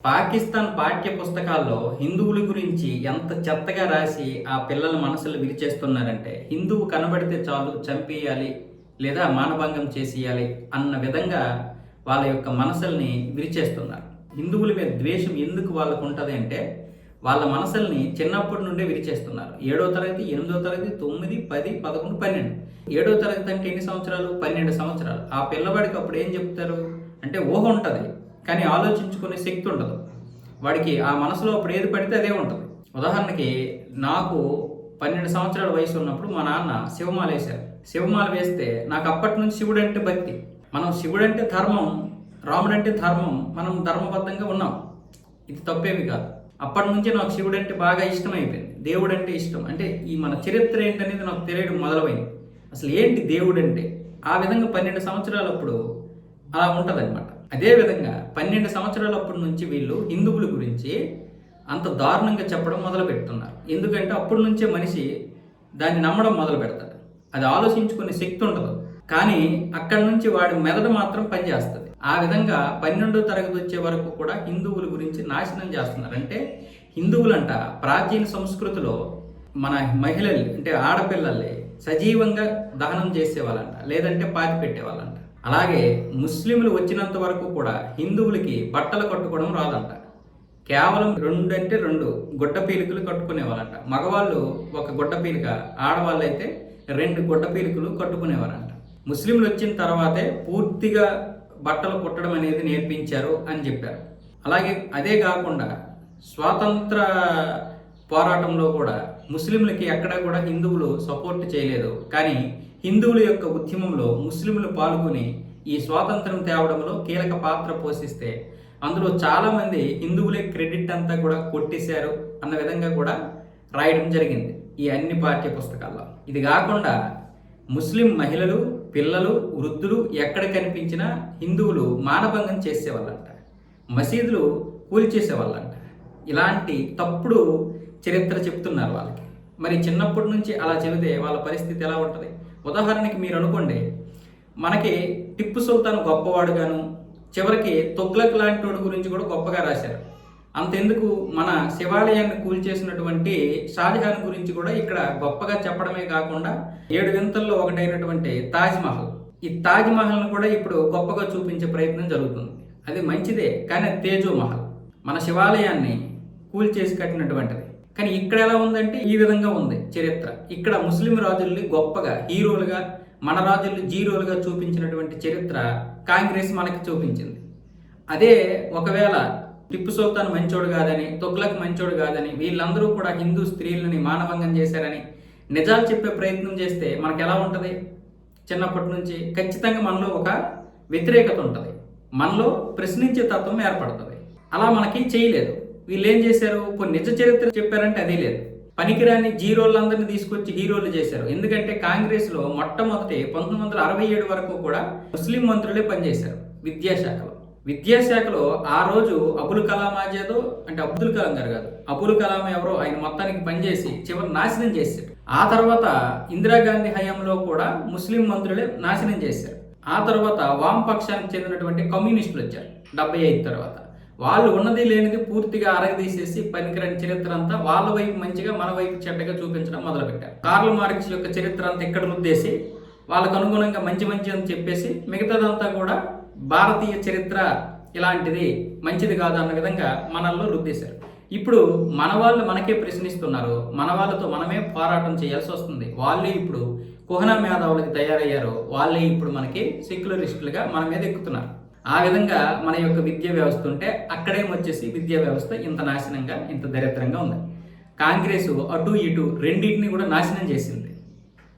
పాకిస్తాన్ పాఠ్య పుస్తకాల్లో హిందువుల గురించి ఎంత చెత్తగా రాసి ఆ పిల్లల మనసులు విరిచేస్తున్నారంటే హిందువు కనబడితే చాలు చంపేయాలి లేదా మానభంగం చేసేయాలి అన్న విధంగా వాళ్ళ యొక్క మనసుల్ని విరిచేస్తున్నారు. హిందువుల మీద ద్వేషం ఎందుకు వాళ్ళకు ఉంటుంది అంటే వాళ్ళ మనసుల్ని చిన్నప్పటి నుండే విరిచేస్తున్నారు. 7వ తరగతి, 8వ తరగతి, 9, 10, 11, 12. 7వ తరగతి అంటే ఎన్ని సంవత్సరాలు? 12 సంవత్సరాలు. ఆ పిల్లవాడికి అప్పుడు ఏం చెప్తారు అంటే ఊహ ఉంటుంది, కానీ ఆలోచించుకునే శక్తి ఉండదు. వాడికి ఆ మనసులో అప్పుడు ఏది పడితే అదే ఉంటుంది. ఉదాహరణకి నాకు 12 సంవత్సరాల వయసు ఉన్నప్పుడు మా నాన్న శివమాల వేశారు. శివమాల వేస్తే నాకు అప్పటి నుంచి శివుడు అంటే భక్తి. మనం శివుడు అంటే ధర్మం, రాముడు అంటే ధర్మం, మనం ధర్మబద్ధంగా ఉన్నాం. ఇది తప్పేమి కాదు. అప్పటి నుంచి నాకు శివుడు అంటే బాగా ఇష్టం అయిపోయింది. దేవుడు అంటే ఇష్టం. అంటే ఈ మన చరిత్ర ఏంటనేది నాకు తెలియడం మొదలైంది. అసలు ఏంటి దేవుడు అంటే? ఆ విధంగా 12 సంవత్సరాలప్పుడు అలా ఉంటుందన్నమాట. అదేవిధంగా 12 సంవత్సరాలప్పటి నుంచి వీళ్ళు హిందువుల గురించి అంత దారుణంగా చెప్పడం మొదలు పెడుతున్నారు. ఎందుకంటే అప్పటి నుంచే మనిషి దాన్ని నమ్మడం మొదలు పెడతాడు. అది ఆలోచించుకునే శక్తి ఉండదు, కానీ అక్కడి నుంచి వాడి మెదడు మాత్రం పనిచేస్తుంది. ఆ విధంగా 12వ తరగతి వచ్చే వరకు కూడా హిందువుల గురించి నాశనం చేస్తున్నారు. అంటే హిందువులంట ప్రాచీన సంస్కృతిలో మన మహిళల్ని అంటే ఆడపిల్లల్ని సజీవంగా దహనం చేసేవాళ్ళంట, లేదంటే పాతి పెట్టేవాళ్ళంట. అలాగే ముస్లింలు వచ్చినంత వరకు కూడా హిందువులకి బట్టలు కట్టుకోవడం రాదంట. కేవలం 2 అంటే 2 గుడ్డ పీలికలు కట్టుకునేవాళ్ళంట. మగవాళ్ళు ఒక గుడ్డ పీలిక, ఆడవాళ్ళు అయితే 2 గుడ్డ పీలికలు కట్టుకునేవారంట. ముస్లింలు వచ్చిన తర్వాతే పూర్తిగా బట్టలు కుట్టడం అనేది నేర్పించారు అని చెప్పారు. అలాగే అదే కాకుండా స్వాతంత్ర పోరాటంలో కూడా ముస్లింలకి ఎక్కడా కూడా హిందువులు సపోర్ట్ చేయలేదు. కానీ హిందువుల యొక్క ఉద్యమంలో ముస్లింలు పాల్గొని ఈ స్వాతంత్రం తేవడంలో కీలక పాత్ర పోషిస్తే అందులో చాలామంది హిందువులే క్రెడిట్ అంతా కూడా కొట్టేశారు అన్న విధంగా కూడా రాయడం జరిగింది ఈ అన్ని పాఠ్య పుస్తకాల్లో. ఇది కాకుండా ముస్లిం మహిళలు, పిల్లలు, వృద్ధులు ఎక్కడ కనిపించినా హిందువులు మానభంగం చేసేవాళ్ళంట, మసీదులు కూల్చేసేవాళ్ళంట. ఇలాంటి తప్పుడు చరిత్ర చెప్తున్నారు వాళ్ళకి. మరి చిన్నప్పటి నుంచి అలా చెబితే వాళ్ళ పరిస్థితి ఎలా ఉంటుంది? ఉదాహరణకి మీరు అనుకోండి, మనకి టిప్పు సుల్తాన్ గొప్పవాడుగాను, చివరికి తుగ్లక్ లాంటి వాడి గురించి కూడా గొప్పగా రాశారు. అంతెందుకు, మన శివాలయాన్ని కూల్చేసినటువంటి షాజహాన్ గురించి కూడా ఇక్కడ గొప్పగా చెప్పడమే కాకుండా 7 వింతల్లో ఒకటైనటువంటి తాజ్మహల్, ఈ తాజ్మహల్ను కూడా ఇప్పుడు గొప్పగా చూపించే ప్రయత్నం జరుగుతుంది. అది మంచిదే, కానీ అది తేజోమహల్, మన శివాలయాన్ని కూల్చేసి కట్టినటువంటిది. కానీ ఇక్కడ ఎలా ఉందంటే ఈ విధంగా ఉంది చరిత్ర. ఇక్కడ ముస్లిం రాజుల్ని గొప్పగా హీరోలుగా, మన రాజుల్ని జీరోలుగా చూపించినటువంటి చరిత్ర కాంగ్రెస్ మనకి చూపించింది. అదే ఒకవేళ టిప్పు సుల్తాన్ మంచోడు కాదని, తుగ్లక్ మంచోడు కాదని, వీళ్ళందరూ కూడా హిందూ స్త్రీలని మానభంగం చేశారని నిజాలు చెప్పే ప్రయత్నం చేస్తే మనకు ఎలా ఉంటుంది? చిన్నప్పటి నుంచి ఖచ్చితంగా మనలో ఒక వ్యతిరేకత ఉంటుంది, మనలో ప్రశ్నించే తత్వం ఏర్పడుతుంది. అలా మనకి చేయలేదు. వీళ్ళు ఏం చేశారు? కొన్ని నిజ చరిత్ర చెప్పారంటే అదే లేదు. పనికిరాని జీరోలందరినీ తీసుకొచ్చి హీరోలు చేశారు. ఎందుకంటే కాంగ్రెస్లో మొట్టమొదటి 1967 వరకు కూడా ముస్లిం మంత్రులే పనిచేశారు విద్యాశాఖలో. విద్యాశాఖలో ఆ రోజు అబుల్ కలాం ఆజాద్, అంటే అబ్దుల్ కలాం గారు కాదు, అబుల్ కలాం ఎవరో ఆయన మొత్తానికి పనిచేసి చివరి నాశనం చేశారు. ఆ తర్వాత ఇందిరాగాంధీ హయాంలో కూడా ముస్లిం మంత్రులే నాశనం చేశారు. ఆ తర్వాత వామపక్షానికి చెందినటువంటి కమ్యూనిస్టులు వచ్చారు 75 తర్వాత. వాళ్ళు ఉన్నది లేనిది పూర్తిగా అరగదీసేసి పనికిరాని చరిత్ర అంతా వాళ్ళ వైపు మంచిగా, మన వైపు చెడ్డగా చూపించడం మొదలుపెట్టారు. కార్ల్ మార్క్స్ యొక్క చరిత్ర అంతా ఇక్కడ రుద్దేసి వాళ్ళకు అనుగుణంగా మంచి అని చెప్పేసి మిగతాదంతా కూడా భారతీయ చరిత్ర ఇలాంటిది, మంచిది కాదు అన్న విధంగా మనల్లో రుద్దేశారు. ఇప్పుడు మన వాళ్ళు మనకే ప్రశ్నిస్తున్నారు, మన వాళ్ళతో మనమే పోరాటం చేయాల్సి వస్తుంది. వాళ్ళే ఇప్పుడు కుహనా మేధావులకి తయారయ్యారు, వాళ్ళే ఇప్పుడు మనకి సెక్యులరిస్టులుగా మన మీద ఎక్కుతున్నారు. ఆ విధంగా మన యొక్క విద్యా వ్యవస్థ ఉంటే అక్కడేమొచ్చేసి విద్యా వ్యవస్థ ఇంత నాశనంగా, ఇంత దరిద్రంగా ఉంది. కాంగ్రెస్ అటు ఇటు రెండింటిని కూడా నాశనం చేసింది.